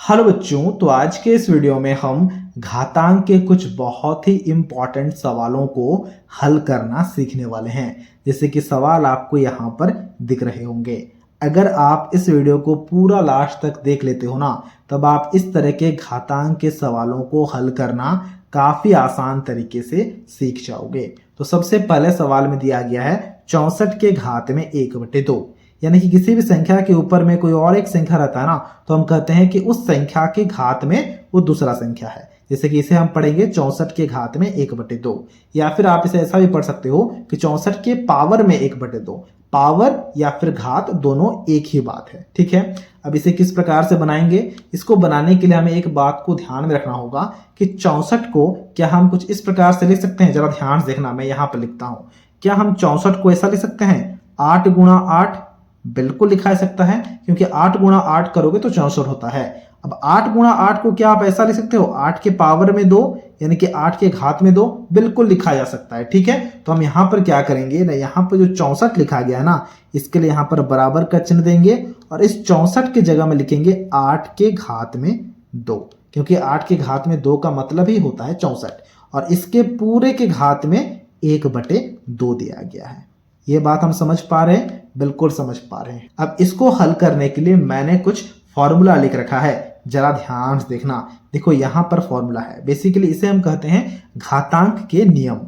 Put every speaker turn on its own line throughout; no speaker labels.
Hello बच्चों, तो आज के इस वीडियो में हम घातांक के कुछ बहुत ही इम्पॉर्टेंट सवालों को हल करना सीखने वाले हैं। जैसे कि सवाल आपको यहाँ पर दिख रहे होंगे। अगर आप इस वीडियो को पूरा लास्ट तक देख लेते हो ना, तब आप इस तरह के घातांक के सवालों को हल करना काफ़ी आसान तरीके से सीख जाओगे। तो सबसे पहले सवाल में दिया गया है 64 के घात में 1/2, यानी कि किसी भी संख्या के ऊपर में कोई और एक संख्या रहता है ना, तो हम कहते हैं कि उस संख्या के घात में वो दूसरा संख्या है। जैसे कि इसे हम पढ़ेंगे 64 के घात में 1/2, या फिर आप इसे ऐसा भी पढ़ सकते हो कि 64 के पावर में 1/2। पावर या फिर घात दोनों एक ही बात है, ठीक है। अब इसे किस प्रकार से बनाएंगे, इसको बनाने के लिए हमें एक बात को ध्यान में रखना होगा कि 64 को क्या हम कुछ इस प्रकार से लिख सकते हैं। जरा ध्यान से देखना, मैं यहाँ पर लिखता हूं। क्या हम 64 को ऐसा लिख सकते हैं 8 गुणा 8? बिल्कुल लिखा जा सकता है, क्योंकि 8 गुणा 8 करोगे तो 64 होता है। अब 8 गुणा 8 को क्या आप ऐसा लिख सकते हो 8 के पावर में 2, यानी कि 8 के घात में 2? बिल्कुल लिखा जा सकता है, ठीक है। तो हम यहाँ पर क्या करेंगे ना, यहाँ पर जो 64 लिखा गया है ना, इसके लिए यहाँ पर बराबर का चिन्ह देंगे और इस 64 की जगह में लिखेंगे 8 के घात में 2, क्योंकि 8 के घात में 2 का मतलब ही होता है 64, और इसके पूरे के घात में 1/2 दिया गया है। ये बात हम समझ पा रहे हैं? बिल्कुल समझ पा रहे हैं। अब इसको हल करने के लिए मैंने कुछ फॉर्मूला लिख रखा है, जरा ध्यान से देखना। देखो यहाँ पर फॉर्मूला है, बेसिकली इसे हम कहते हैं घातांक के नियम।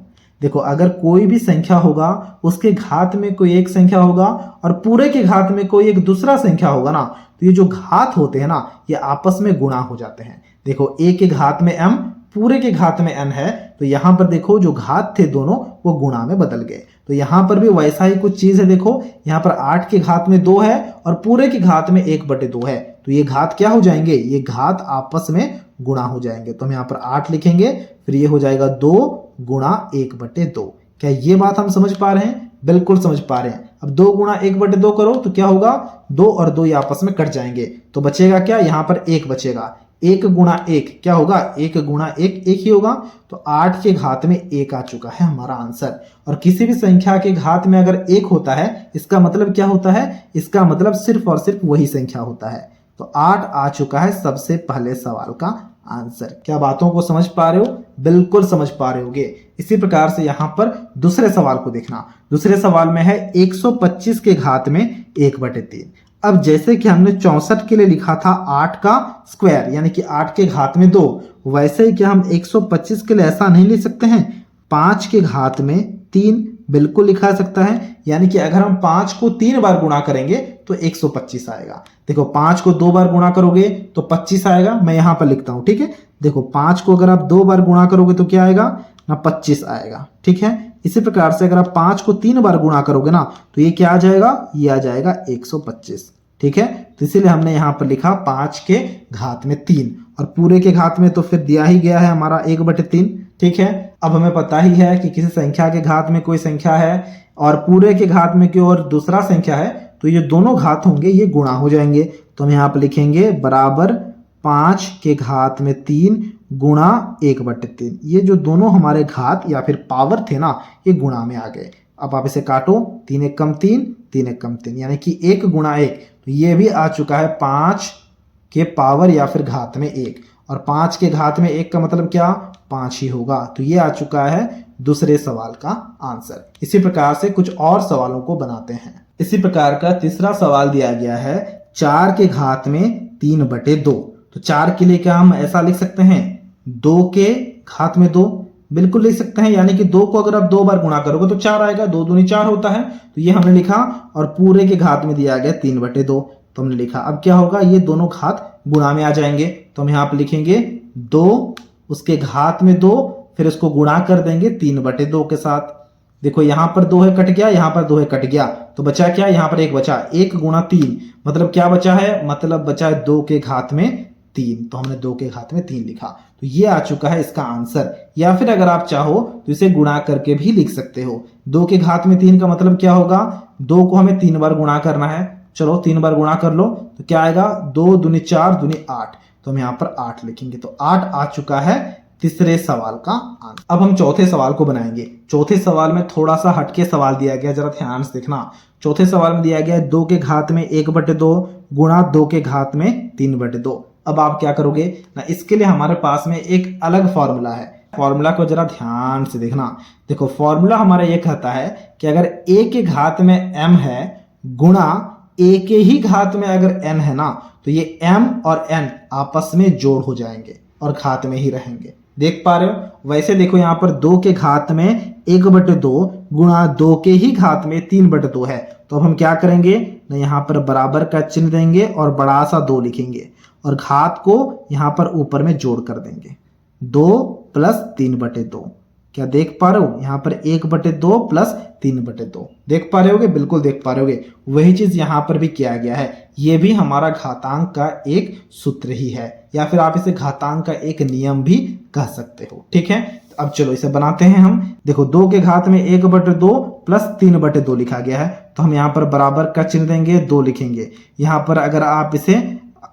देखो, अगर कोई भी संख्या होगा, उसके घात में कोई एक संख्या होगा और पूरे के घात में कोई एक दूसरा संख्या होगा ना, तो ये जो घात होते हैं ना, ये आपस में गुणा हो जाते हैं। देखो, a के घात में m, पूरे के घात में n है, तो यहाँ पर देखो जो घात थे दोनों वो गुणा में बदल गए। तो यहाँ पर भी वैसा ही कुछ चीज है। देखो, यहाँ पर 8 के घात में 2 है और पूरे के घात में 1/2 है, तो ये घात क्या हो जाएंगे, ये घात आपस में गुणा हो जाएंगे। तो हम यहाँ पर 8 लिखेंगे, फिर ये हो जाएगा 2 गुणा 1/2। क्या ये बात हम समझ पा रहे हैं? बिल्कुल समझ पा रहे हैं। अब 2 गुणा 1/2 करो तो क्या होगा, 2 और 2 ये आपस में कट जाएंगे, तो बचेगा क्या, यहाँ पर 1 बचेगा। 1 गुणा 1 क्या होगा, 1 गुणा 1 1 ही होगा। तो 8 के घात में 1 आ चुका है हमारा आंसर। और किसी भी संख्या के घात में अगर 1 होता है, इसका मतलब क्या होता है, इसका मतलब सिर्फ और सिर्फ वही संख्या होता है। तो 8 आ चुका है सबसे पहले सवाल का आंसर। क्या बातों को समझ पा रहे हो? बिल्कुल समझ पा रहे होगे। इसी प्रकार से यहाँ पर दूसरे सवाल को देखना। दूसरे सवाल में है 125 के घात में 1/3। अब जैसे कि हमने 64 के लिए लिखा था 8 का स्क्वायर, यानी कि 8 के घात में 2, वैसे ही क्या हम 125 के लिए ऐसा नहीं लिख सकते हैं 5 के घात में 3? बिल्कुल लिखा जा सकता है, यानी कि अगर हम 5 को 3 बार गुणा करेंगे तो 125 आएगा। देखो, 5 को 2 बार गुणा करोगे तो 25 आएगा। मैं यहां पर लिखता हूं, ठीक है। देखो, 5 को अगर आप 2 बार गुणा करोगे तो क्या आएगा ना, 25 आएगा, ठीक है। इसी प्रकार से अगर आप 5 को 3 बार गुणा करोगे ना, तो ये क्या आ जाएगा, ये आ जाएगा 125, ठीक है। तो इसीलिए हमने यहाँ पर लिखा 5 के घात में 3, और पूरे के घात में तो फिर दिया ही गया है हमारा 1/3, ठीक है। अब हमें पता ही है कि किसी संख्या के घात में कोई संख्या है और पूरे के घात में कोई और दूसरा संख्या है, तो ये दोनों घात होंगे ये गुणा हो जाएंगे। तो हम यहाँ पर लिखेंगे बराबर 5 के घात में 3 गुणा 1/3। ये जो दोनों हमारे घात या फिर पावर थे ना, ये गुणा में आ गए। अब आप इसे काटो, 3 एक कम 3, 3 एक कम 3, यानी कि 1 गुणा 1, तो ये भी आ चुका है 5 के पावर या फिर घात में 1, और 5 के घात में 1 का मतलब क्या, 5 ही होगा। तो ये आ चुका है दूसरे सवाल का आंसर। इसी प्रकार से कुछ और सवालों को बनाते हैं। इसी प्रकार का तीसरा सवाल दिया गया है 4 के घात में 3/2। तो 4 के लिए क्या हम ऐसा लिख सकते हैं 2 के घात में 2? बिल्कुल लिख सकते हैं, यानी कि 2 को अगर आप 2 बार गुणा करोगे तो 4 आएगा, 2 दूनी 4 होता है। तो ये हमने लिखा, और पूरे के घात में दिया गया 3/2, तो हमने लिखा। अब क्या होगा, ये दोनों घात गुणा में आ जाएंगे, तो हम यहाँ पर लिखेंगे 2 उसके घात में 2, फिर इसको गुणा कर देंगे 3/2 के साथ। देखो, यहाँ पर 2 है कट गया, यहाँ पर 2 है कट गया, तो बचा क्या, यहाँ पर 1 बचा। 1 गुणा 3 मतलब क्या बचा है, मतलब बचा है 2 के घात में 3, तो हमने 2 के घात में 3 लिखा। तो ये आ चुका है इसका आंसर। या फिर अगर आप चाहो तो इसे गुणा करके भी लिख सकते हो। 2 के घात में 3 का मतलब क्या होगा, 2 को हमें 3 बार गुणा करना है। चलो 3 बार गुणा कर लो, तो क्या आएगा, 2 दूनी 4 दूनी 8, तो हम यहाँ पर 8 लिखेंगे। तो 8 आ चुका है तीसरे सवाल का आंसर। अब हम चौथे सवाल को बनाएंगे। चौथे सवाल में थोड़ा सा हटके सवाल दिया गया, जरा ध्यान से देखना। चौथे सवाल में दिया गया 2 के घात में 1/2 गुणा 2 के घात में 3/2। अब आप क्या करोगे ना, इसके लिए हमारे पास में एक अलग फॉर्मूला है। फॉर्मूला को जरा ध्यान से देखना। देखो फॉर्मूला हमारा ये कहता है कि अगर a के घात में m है गुणा a के ही घात में अगर n है ना, तो ये m और n आपस में जोड़ हो जाएंगे और घात में ही रहेंगे। देख पा रहे हो। वैसे देखो यहाँ पर 2 के घात में 1/2 गुणा 2 के ही घात में 3/2 है। तो अब हम क्या करेंगे ना, यहाँ पर बराबर का चिन्ह देंगे और बड़ा सा 2 लिखेंगे और घात को यहाँ पर ऊपर में जोड़ कर देंगे। 2 + 3/2। क्या देख पा रहे हो, यहाँ पर 1/2 + 3/2 देख पा रहे होगे, बिल्कुल देख पा रहे होगे। वही चीज यहाँ पर भी किया गया है। ये भी हमारा घातांक का एक सूत्र ही है, या फिर आप इसे घातांक का एक नियम भी कह सकते हो। ठीक है, अब चलो इसे बनाते हैं हम। देखो 2 के घात में 1/2 + 3/2 लिखा गया है, तो हम यहाँ पर बराबर का चिन्ह देंगे, 2 लिखेंगे। यहाँ पर अगर आप इसे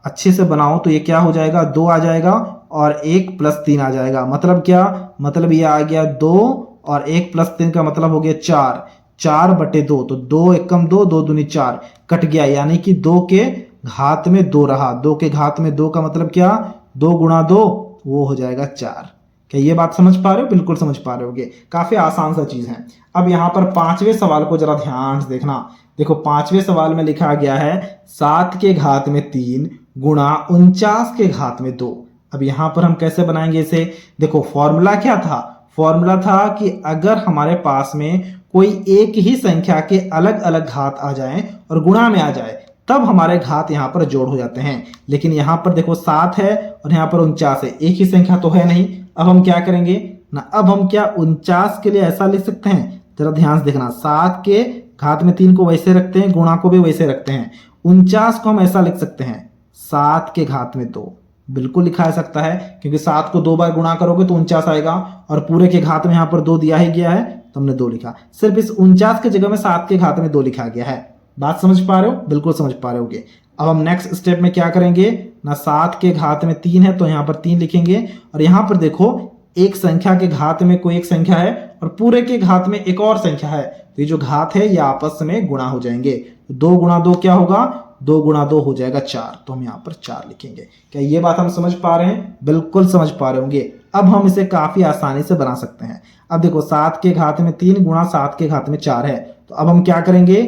अच्छे से बनाओ तो ये क्या हो जाएगा, 2 आ जाएगा और 1 + 3 आ जाएगा। मतलब क्या, मतलब ये आ गया 2 और 1 + 3 का मतलब हो गया 4। 4/2, तो 2 एकम 2, 2 दूनी 4 कट गया, यानी कि 2 के घात में 2 रहा। 2 के घात में 2 का मतलब क्या, 2 × 2 वो हो जाएगा 4। क्या ये बात समझ पा रहे हो, बिल्कुल समझ पा रहे होगे। काफी आसान सा चीज है। अब यहाँ पर 5वें सवाल को जरा ध्यान से देखना। देखो 5वें सवाल में लिखा गया है 7 के घात में 3 गुणा 49 के घात में 2। अब यहाँ पर हम कैसे बनाएंगे इसे। देखो फॉर्मूला क्या था, फॉर्मूला था कि अगर हमारे पास में कोई एक ही संख्या के अलग अलग घात आ जाएं और गुणा में आ जाए, तब हमारे घात यहाँ पर जोड़ हो जाते हैं। लेकिन यहाँ पर देखो 7 है और यहाँ पर 49 है, एक ही संख्या तो है नहीं। अब हम क्या करेंगे ना, अब हम क्या 49 के लिए ऐसा लिख सकते हैं, जरा ध्यान से देखना। 7 के घात में 3 को वैसे रखते हैं, गुणा को भी वैसे रखते हैं। 49 को हम ऐसा लिख सकते हैं 7 के घात में 2, बिल्कुल लिखा जा सकता है, क्योंकि 7 को 2 बार गुणा करोगे तो 49 आएगा और पूरे के घात में यहाँ पर 2 दिया ही गया है, तो हमने 2 लिखा। सिर्फ इस 49 की जगह में 7 के घात में 2 लिखा गया है। बात समझ पा रहे हो, बिल्कुल समझ पा रहे होगे। अब हम नेक्स्ट स्टेप में क्या करेंगे ना, 7 के घात में 3 है तो यहाँ पर 3 लिखेंगे और यहाँ पर देखो एक संख्या के घात में कोई एक संख्या है और पूरे के घात में एक और संख्या है, तो ये जो घात है ये आपस में गुणा हो जाएंगे। 2 × 2 क्या होगा, 2 × 2 हो जाएगा 4, तो हम यहाँ पर 4 लिखेंगे। क्या ये बात हम समझ पा रहे हैं, बिल्कुल समझ पा रहे होंगे। अब हम इसे काफी आसानी से बना सकते हैं। अब देखो 7 के घात में 3 गुणा 7 के घात में 4 है, तो अब हम क्या करेंगे,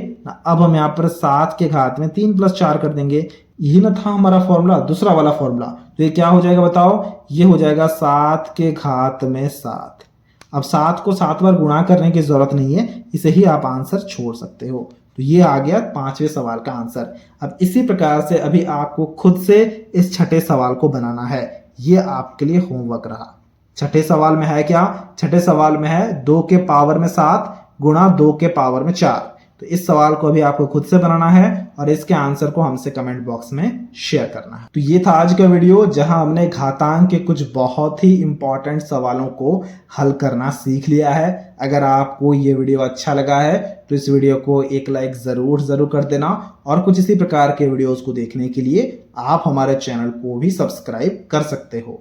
अब हम यहाँ पर 7 के घात में 3 + 4 कर देंगे। यही ना था हमारा फॉर्मूला, दूसरा वाला फॉर्मूला। तो ये क्या हो जाएगा बताओ, ये हो जाएगा 7 के घात में 7। अब 7 को 7 बार गुणा करने की जरूरत नहीं है, इसे ही आप आंसर छोड़ सकते हो। तो ये आ गया 5वें सवाल का आंसर। अब इसी प्रकार से अभी आपको खुद से इस छठे सवाल को बनाना है। ये आपके लिए होमवर्क रहा। छठे सवाल में है क्या, छठे सवाल में है 2 के पावर में 7 गुणा 2 के पावर में 4। तो इस सवाल को अभी आपको खुद से बनाना है और इसके आंसर को हमसे कमेंट बॉक्स में शेयर करना है। तो ये था आज का वीडियो, जहां हमने घातांक के कुछ बहुत ही इंपॉर्टेंट सवालों को हल करना सीख लिया है। अगर आपको ये वीडियो अच्छा लगा है तो इस वीडियो को एक लाइक जरूर कर देना और कुछ इसी प्रकार के वीडियोस को देखने के लिए आप हमारे चैनल को भी सब्सक्राइब कर सकते हो।